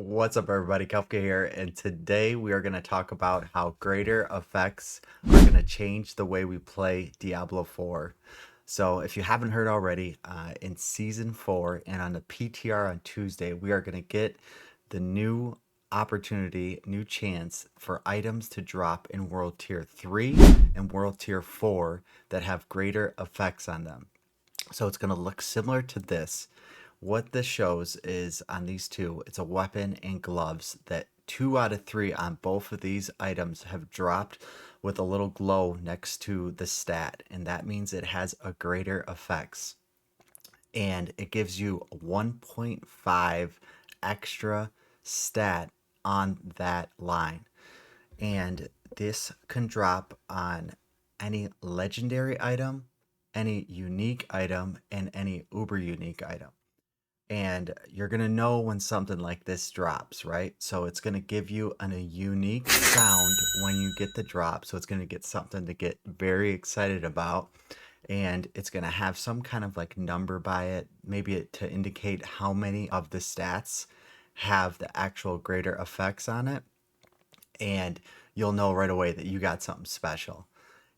What's up, everybody? Kafka here, and today we are going to talk about how greater effects are going to change the way we play Diablo 4. So, if you haven't heard already, in Season 4 and on the PTR on Tuesday, we are going to get the new opportunity, new chance for items to drop in World Tier 3 and World Tier 4 that have greater effects on them. So it's going to look similar to this. What this shows is on these two, it's a weapon and gloves that 2 out of 3 on both of these items have dropped with a little glow next to the stat. And that means it has a greater effects. And it gives you 1.5 extra stat on that line. And this can drop on any legendary item, any unique item, and any uber unique item. And you're going to know when something like this drops, right? So it's going to give you a unique sound when you get the drop. So it's going to get something to get very excited about. And it's going to have some kind of like number by it, maybe to indicate how many of the stats have the actual greater effects on it. And you'll know right away that you got something special.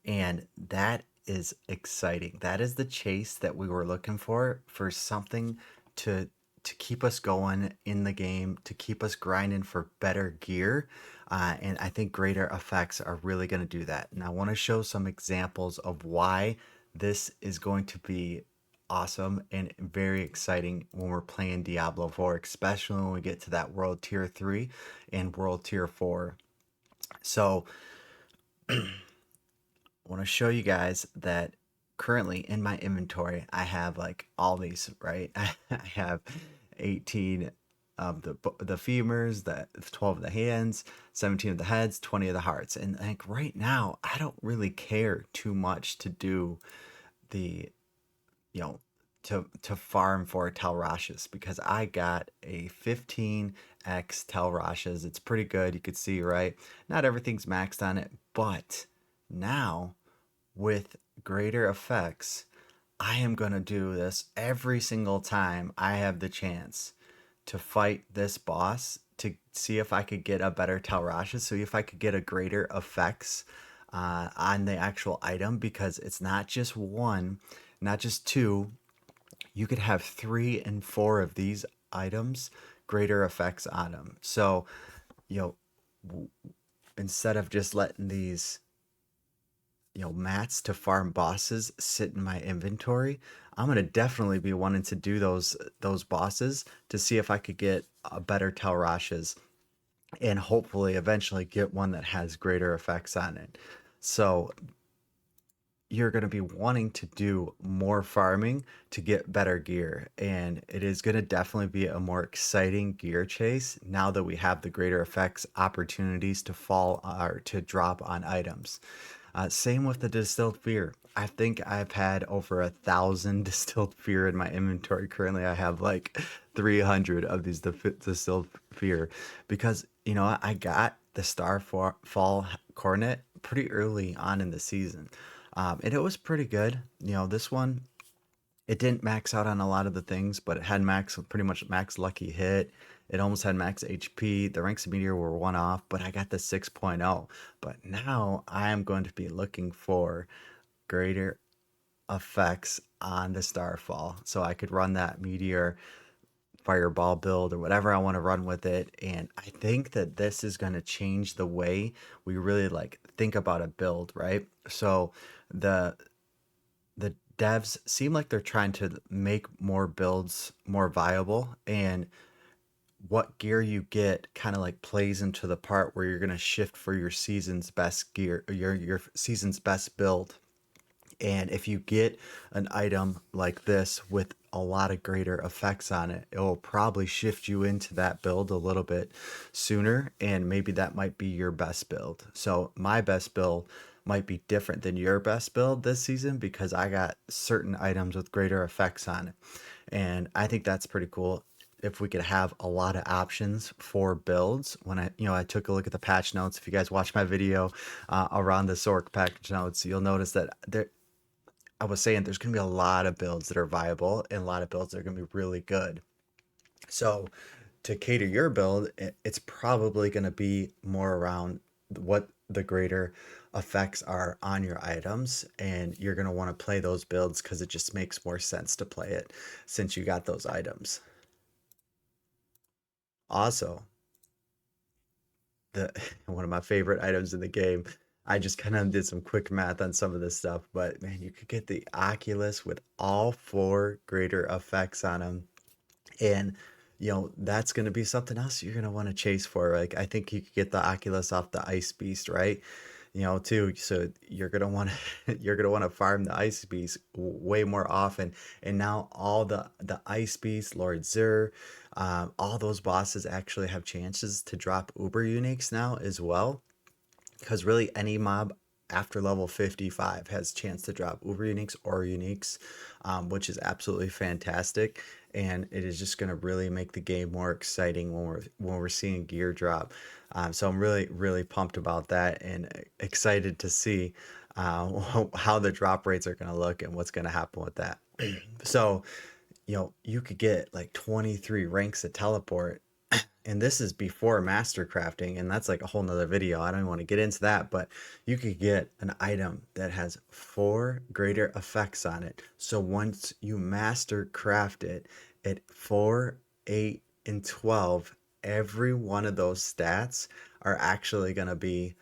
And that is exciting. That is the chase that we were looking for something to keep us going in the game, to keep us grinding for better gear. And I think greater effects are really going to do that. And I want to show some examples of why this is going to be awesome and very exciting when we're playing Diablo 4, especially when we get to that World Tier 3 and World Tier 4. So I want to show you guys that currently in my inventory, I have like all these, right? I have 18 of the femurs, 12 of the hands, 17 of the heads, 20 of the hearts. And like right now, I don't really care too much to do the, you know, to farm for Telrashas because I got a 15x Telrashas. It's pretty good. You could see, right? Not everything's maxed on it, but now with greater effects, I am going to do this every single time I have the chance to fight this boss to see if I could get a better Talrasha, so if I could get a greater effects on the actual item, because it's not just one, not just two, you could have 3 and 4 of these items greater effects on them. So, you know, instead of just letting these mats to farm bosses sit in my inventory, I'm gonna definitely be wanting to do those bosses to see if I could get a better Telrashas and hopefully eventually get one that has greater effects on it. So you're going to be wanting to do more farming to get better gear, and it is going to definitely be a more exciting gear chase now that we have the greater effects opportunities to fall or to drop on items. Same with the distilled fear. I think I've had over 1,000 distilled fear in my inventory. Currently, I have like 300 of these distilled fear because I got the Starfall Cornet pretty early on in the season, and it was pretty good. This one, it didn't max out on a lot of the things, but it had pretty much max lucky hit. It almost had max HP. The ranks of meteor were one off, but I got the 6.0. But now I am going to be looking for greater effects on the Starfall, so I could run that meteor fireball build or whatever I want to run with it. And I think that this is going to change the way we really like think about a build, right? So the the devs seem like they're trying to make more builds more viable, and what gear you get kind of like plays into the part where you're going to shift for your season's best gear, your season's best build. And if you get an item like this with a lot of greater effects on it, it will probably shift you into that build a little bit sooner. And maybe that might be your best build. So my best build might be different than your best build this season because I got certain items with greater effects on it. And I think that's pretty cool if we could have a lot of options for builds. When I took a look at the patch notes, if you guys watch my video around the Sork patch notes, you'll notice that I was saying there's going to be a lot of builds that are viable and a lot of builds that are going to be really good. So to cater your build, it's probably going to be more around what the greater effects are on your items, and you're going to want to play those builds because it just makes more sense to play it since you got those items. Also, the one of my favorite items in the game. I just kind of did some quick math on some of this stuff, but man, you could get the Oculus with all four greater effects on them. And that's going to be something else you're going to want to chase for. Like I think you could get the Oculus off the Ice Beast, right? Too. So you're going to want to you're going to want to farm the Ice Beast way more often. And now all the Ice Beast, Lord Zur, all those bosses actually have chances to drop Uber uniques now as well, because really any mob after level 55 has chance to drop uber uniques or uniques, which is absolutely fantastic, and it is just going to really make the game more exciting when we're seeing gear drop. So I'm really pumped about that and excited to see how the drop rates are going to look and what's going to happen with that. So you could get like 23 ranks of teleport, and this is before master crafting, and that's like a whole nother video. I don't even want to get into that, but you could get an item that has four greater effects on it. So once you master craft it at 4, 8, and 12, every one of those stats are actually going to be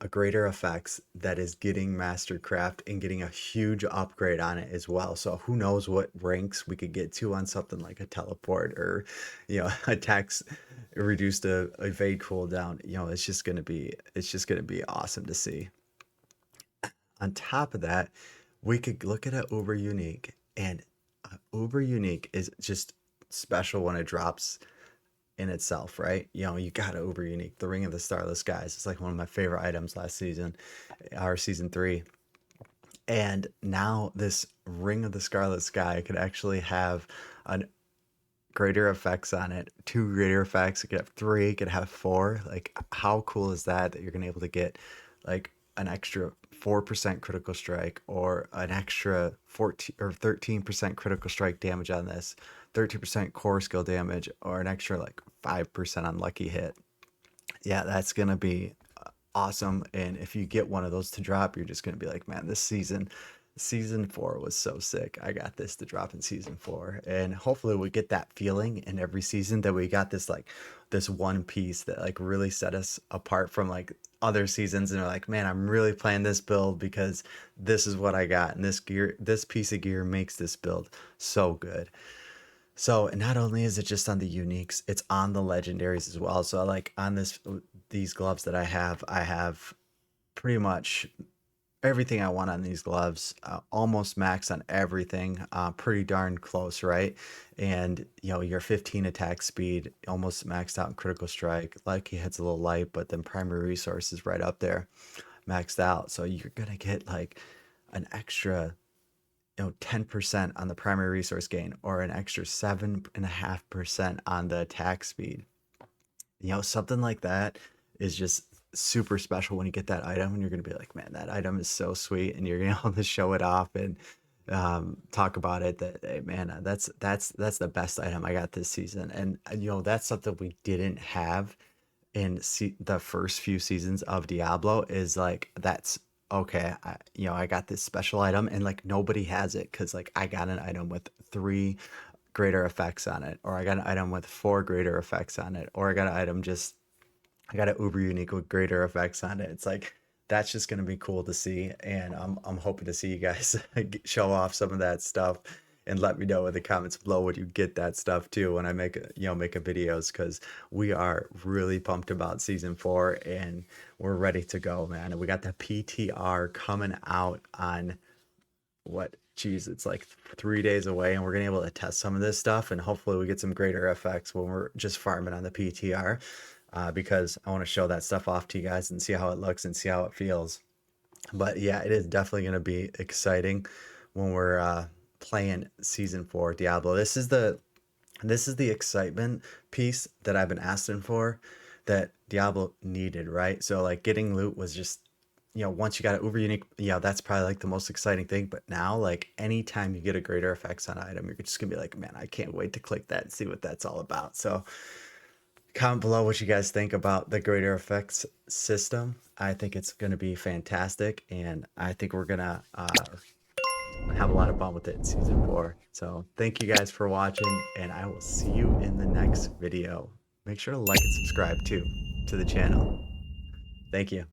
a greater effects that is getting mastercraft and getting a huge upgrade on it as well. So who knows what ranks we could get to on something like a teleport or attacks reduced a evade cooldown. It's just gonna be awesome to see. On top of that, we could look at a uber unique, and uber unique is just special when it drops in itself, right? You got to uber unique. The Ring of the Starless Skies. It's like one of my favorite items last season, our season 3. And now this Ring of the Scarlet Sky could actually have an greater effects on it. Two greater effects. It could have three. It could have four. Like, how cool is that? That you're gonna be able to get like an extra 4% critical strike, or an extra 14 or 13% critical strike damage on this, 13% core skill damage, or an extra like 5% on lucky hit. Yeah, that's gonna be awesome. And if you get one of those to drop, you're just gonna be like, man, this season 4 was so sick. I got this to drop in season 4, and hopefully we get that feeling in every season that we got this one piece that like really set us apart from like other seasons, and they're like, man, I'm really playing this build because this is what I got, and this piece of gear makes this build so good. So not only is it just on the uniques, it's on the legendaries as well. So like on these gloves that I have pretty much everything I want on these gloves, almost max on everything, pretty darn close, right? And your 15 attack speed almost maxed out in critical strike. Lucky hits a little light, but then primary resource is right up there, maxed out. So you're gonna get like an extra 10% on the primary resource gain, or an extra 7.5% on the attack speed. Something like that is just super special when you get that item, and you're going to be like, man, that item is so sweet, and you're going to be able to show it off and talk about it that, hey, man, that's the best item I got this season. And that's something we didn't have in the first few seasons of Diablo, is like, that's okay. I got this special item, and like nobody has it because like I got an item with three greater effects on it, or I got an item with four greater effects on it, or I got an uber unique with greater effects on it. It's like that's just gonna be cool to see, and I'm hoping to see you guys show off some of that stuff, and let me know in the comments below when you get that stuff too when I make a videos, because we are really pumped about season 4 and we're ready to go, man. And we got the PTR coming out on what, geez, it's like 3 days away, and we're gonna be able to test some of this stuff, and hopefully we get some greater effects when we're just farming on the PTR, because I want to show that stuff off to you guys and see how it looks and see how it feels. But yeah, it is definitely going to be exciting when we're playing season 4 Diablo. This is the excitement piece that I've been asking for, that Diablo needed, right? So like getting loot was just once you got an uber unique, that's probably like the most exciting thing. But now, like anytime you get a greater effects on an item, you're just gonna be like, man, I can't wait to click that and see what that's all about. So comment below what you guys think about the greater effects system. I think it's gonna be fantastic, and I think we're gonna have a lot of fun with it in season 4. So thank you guys for watching, and I will see you in the next video. Make sure to like and subscribe too to the channel. Thank you.